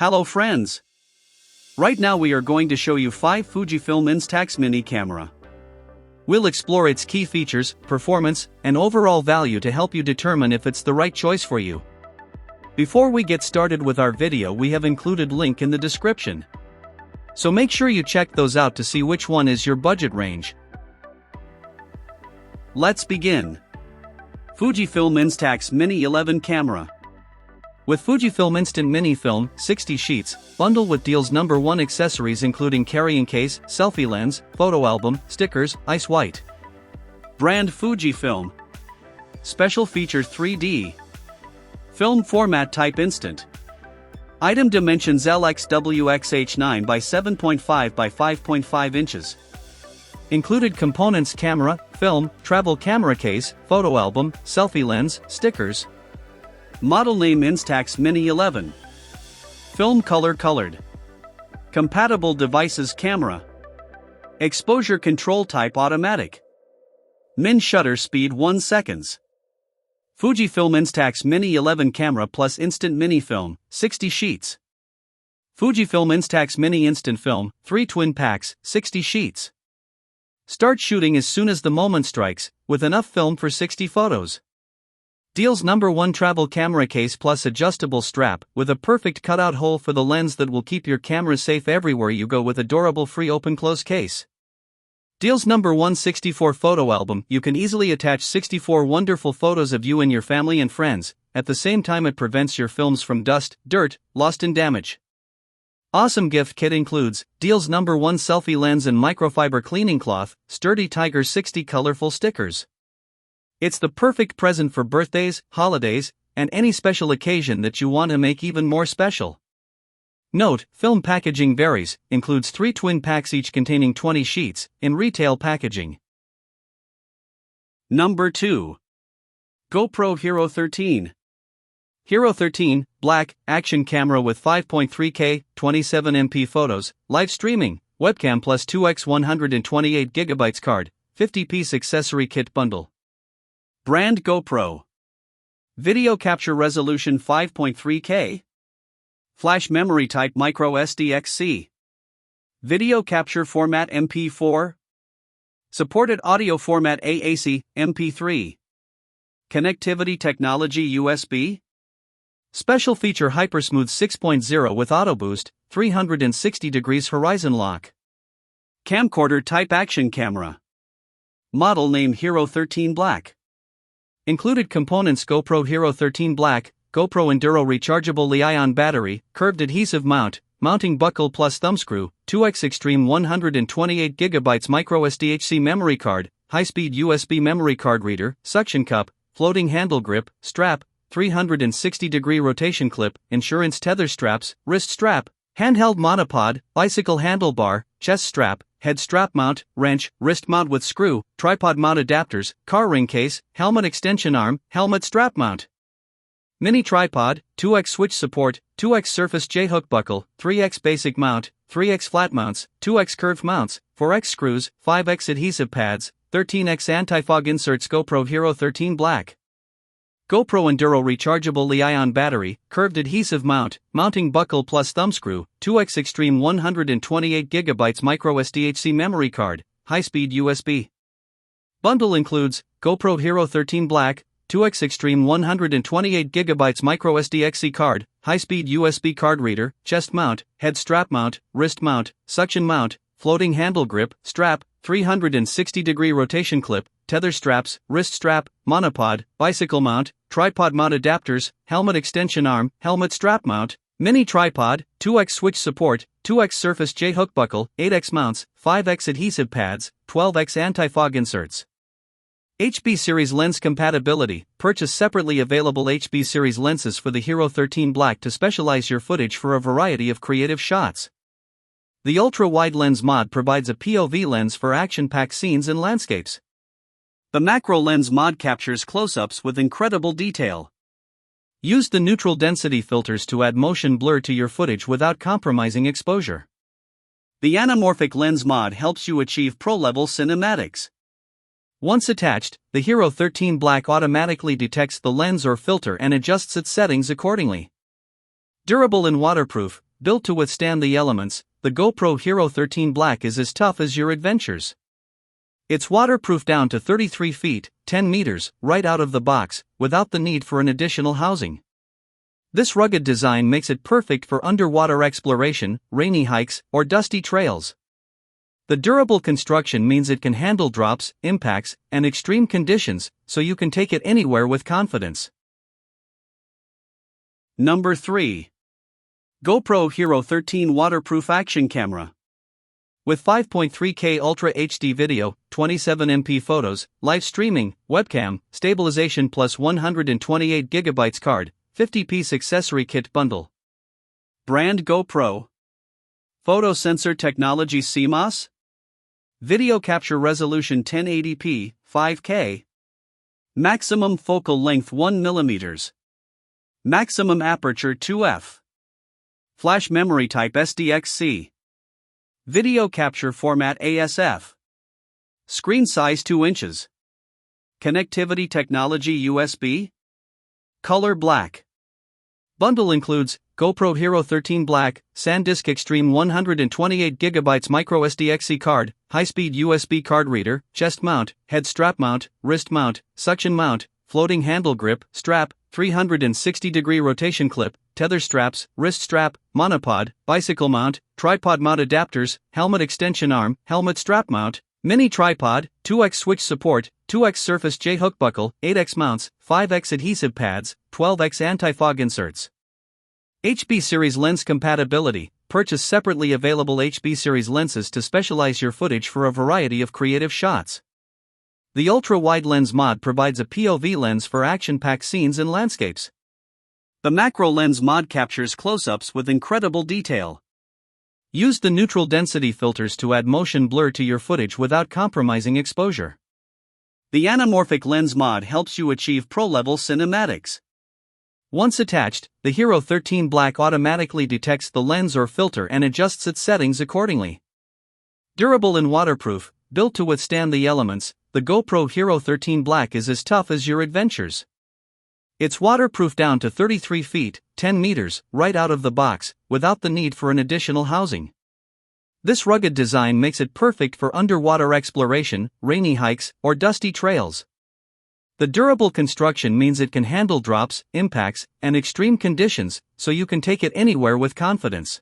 Hello friends! Right now we are going to show you 5 Fujifilm Instax Mini Camera. We'll explore its key features, performance, and overall value to help you determine if it's the right choice for you. Before we get started with our video, we have included link in the description. So make sure you check those out to see which one is your budget range. Let's begin. Fujifilm Instax Mini 11 Camera. With Fujifilm Instant Mini Film, 60 sheets, bundle with deals number 1 accessories including carrying case, selfie lens, photo album, stickers, ice white. Brand Fujifilm. Special feature 3D. Film format type instant. Item dimensions LXWXH9 by 7.5 by 5.5 inches. Included components: camera, film, travel camera case, photo album, selfie lens, stickers. Model name Instax Mini 11. Film color colored. Compatible devices: camera. Exposure control type automatic. Min shutter speed 1 seconds. Fujifilm Instax Mini 11 Camera plus Instant Mini Film, 60 sheets. Fujifilm Instax Mini Instant Film, 3 twin packs, 60 sheets. Start shooting as soon as the moment strikes, with enough film for 60 photos. Deals number 1 travel camera case plus adjustable strap, with a perfect cutout hole for the lens that will keep your camera safe everywhere you go with a durable free open-close case. Deals number 1 64 photo album. You can easily attach 64 wonderful photos of you and your family and friends, at the same time it prevents your films from dust, dirt, lost and damage. Awesome gift kit includes, deals number 1 selfie lens and microfiber cleaning cloth, sturdy Tiger 60 colorful stickers. It's the perfect present for birthdays, holidays, and any special occasion that you want to make even more special. Note, film packaging varies, includes 3 twin packs each containing 20 sheets, in retail packaging. Number 2. GoPro HERO13. HERO13, black, action camera with 5.3K, 27MP photos, live streaming, webcam plus 2x 128GB card, 50-piece accessory kit bundle. Brand GoPro. Video capture resolution 5.3K. Flash memory type micro SDXC. Video capture format MP4. Supported audio format AAC, MP3. Connectivity technology USB. Special feature Hypersmooth 6.0 with auto boost, 360 degrees horizon lock. Camcorder type action camera. Model name HERO13 Black. Included components: GoPro HERO13 Black, GoPro Enduro rechargeable Li-ion battery, curved adhesive mount, mounting buckle plus thumbscrew, 2x Extreme 128GB micro SDHC memory card, high-speed USB memory card reader, suction cup, floating handle grip, strap, 360-degree rotation clip, insurance tether straps, wrist strap, handheld monopod, bicycle handlebar, chest strap, head strap mount, wrench, wrist mount with screw, tripod mount adapters, car ring case, helmet extension arm, helmet strap mount. Mini tripod, 2x switch support, 2x surface J-hook buckle, 3x basic mount, 3x flat mounts, 2x curved mounts, 4x screws, 5x adhesive pads, 13x anti-fog inserts. GoPro HERO13 Black. GoPro Enduro rechargeable Li-ion battery, curved adhesive mount, mounting buckle plus thumbscrew, 2x Extreme 128GB micro SDHC memory card, high-speed USB. Bundle includes, GoPro HERO13 Black, 2x Extreme 128GB micro SDXC card, high-speed USB card reader, chest mount, head strap mount, wrist mount, suction mount, floating handle grip, strap, 360-degree rotation clip, tether straps, wrist strap, monopod, bicycle mount, tripod mount adapters, helmet extension arm, helmet strap mount, mini tripod, 2x switch support, 2x surface J-hook buckle, 8x mounts, 5x adhesive pads, 12x anti-fog inserts. HB series lens compatibility. Purchase separately available HB series lenses for the HERO13 Black to specialize your footage for a variety of creative shots. The ultra-wide lens mod provides a POV lens for action-packed scenes and landscapes. The macro lens mod captures close-ups with incredible detail. Use the neutral density filters to add motion blur to your footage without compromising exposure. The anamorphic lens mod helps you achieve pro-level cinematics. Once attached, the HERO13 Black automatically detects the lens or filter and adjusts its settings accordingly. Durable and waterproof, built to withstand the elements, the GoPro HERO13 Black is as tough as your adventures. It's waterproof down to 33 feet, 10 meters, right out of the box, without the need for an additional housing. This rugged design makes it perfect for underwater exploration, rainy hikes, or dusty trails. The durable construction means it can handle drops, impacts, and extreme conditions, so you can take it anywhere with confidence. Number 3. GoPro HERO13 Waterproof Action Camera. With 5.3K Ultra HD video, 27MP photos, live streaming, webcam, stabilization plus 128GB card, 50-piece accessory kit bundle. Brand GoPro. Photo sensor technology CMOS. Video capture resolution 1080p, 5K. Maximum focal length 1 mm. Maximum aperture 2f. Flash memory type SDXC. Video capture format ASF. Screen size 2 inches. Connectivity technology USB. Color black. Bundle includes GoPro HERO13 Black, SanDisk Extreme 128GB microSDXC card, high-speed USB card reader, chest mount, head strap mount, wrist mount, suction mount, floating handle grip, strap, 360-degree rotation clip, tether straps, wrist strap, monopod, bicycle mount, tripod mount adapters, helmet extension arm, helmet strap mount, mini tripod, 2x switch support, 2x surface J-hook buckle, 8x mounts, 5x adhesive pads, 12x anti-fog inserts. HB series lens compatibility. Purchase separately available HB series lenses to specialize your footage for a variety of creative shots. The ultra-wide lens mod provides a POV lens for action-packed scenes and landscapes. The macro lens mod captures close-ups with incredible detail. Use the neutral density filters to add motion blur to your footage without compromising exposure. The anamorphic lens mod helps you achieve pro-level cinematics. Once attached, the HERO13 Black automatically detects the lens or filter and adjusts its settings accordingly. Durable and waterproof, built to withstand the elements, the GoPro HERO13 Black is as tough as your adventures. It's waterproof down to 33 feet, 10 meters, right out of the box, without the need for an additional housing. This rugged design makes it perfect for underwater exploration, rainy hikes, or dusty trails. The durable construction means it can handle drops, impacts, and extreme conditions, so you can take it anywhere with confidence.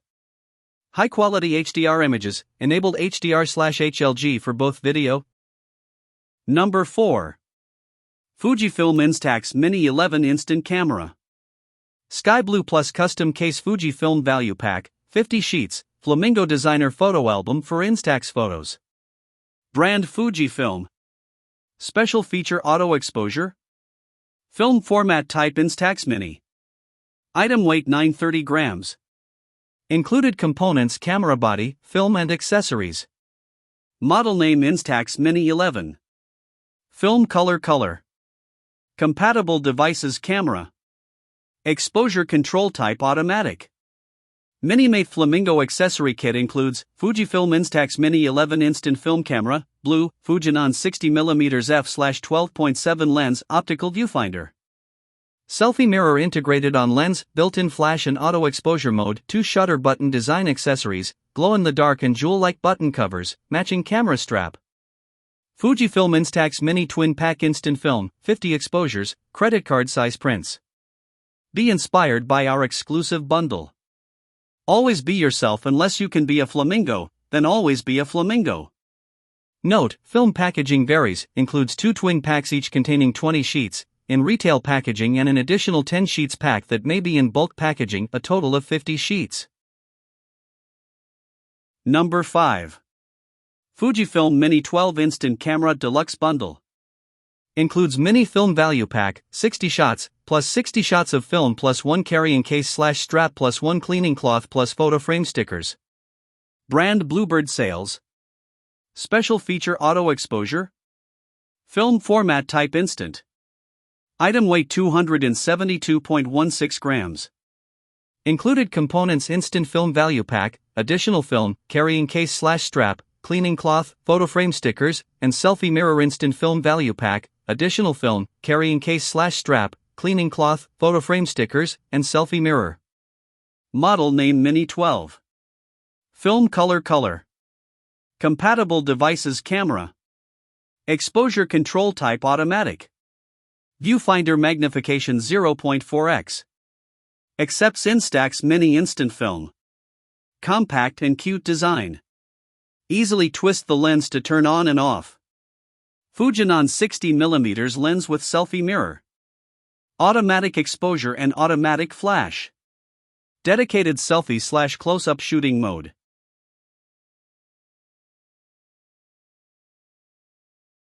High-quality HDR images, enabled HDR/HLG for both video. Number 4. Fujifilm Instax Mini 11 Instant Camera. Sky Blue Plus Custom Case Fujifilm Value Pack, 50 sheets, Flamingo Designer Photo Album for Instax photos. Brand Fujifilm. Special feature auto exposure. Film format type Instax Mini. Item weight 930 grams. Included components camera body, film and accessories. Model name Instax Mini 11. Film color. Compatible devices camera. Exposure control type automatic. Minimate Flamingo accessory kit includes Fujifilm Instax Mini 11 Instant Film Camera, Blue, Fujinon 60mm f/12.7 lens optical viewfinder. Selfie mirror integrated on lens, built-in flash and auto exposure mode, 2 shutter button design accessories, glow-in-the-dark and jewel-like button covers, matching camera strap. Fujifilm Instax Mini Twin Pack Instant Film, 50 exposures, credit card size prints. Be inspired by our exclusive bundle. Always be yourself. Unless you can be a flamingo, then always be a flamingo. Note, film packaging varies, includes 2 twin packs each containing 20 sheets, in retail packaging and an additional 10 sheets pack that may be in bulk packaging, a total of 50 sheets. Number 5. Fujifilm Mini 12 Instant Camera Deluxe Bundle. Includes mini film value pack, 60 shots, plus 60 shots of film plus 1 carrying case/strap plus 1 cleaning cloth plus photo frame stickers. Brand Bluebird Sales. Special feature auto exposure. Film format type instant. Item weight 272.16 grams. Included components instant film value pack, additional film, carrying case/strap, cleaning cloth, photo frame stickers, and selfie mirror instant film value pack, additional film, carrying case/strap, cleaning cloth, photo frame stickers, and selfie mirror. Model name Mini 12. Film color. Compatible devices camera. Exposure control type automatic. Viewfinder magnification 0.4x. Accepts Instax Mini instant film. Compact and cute design. Easily twist the lens to turn on and off. Fujinon 60mm lens with selfie mirror. Automatic exposure and automatic flash. Dedicated selfie/close-up shooting mode.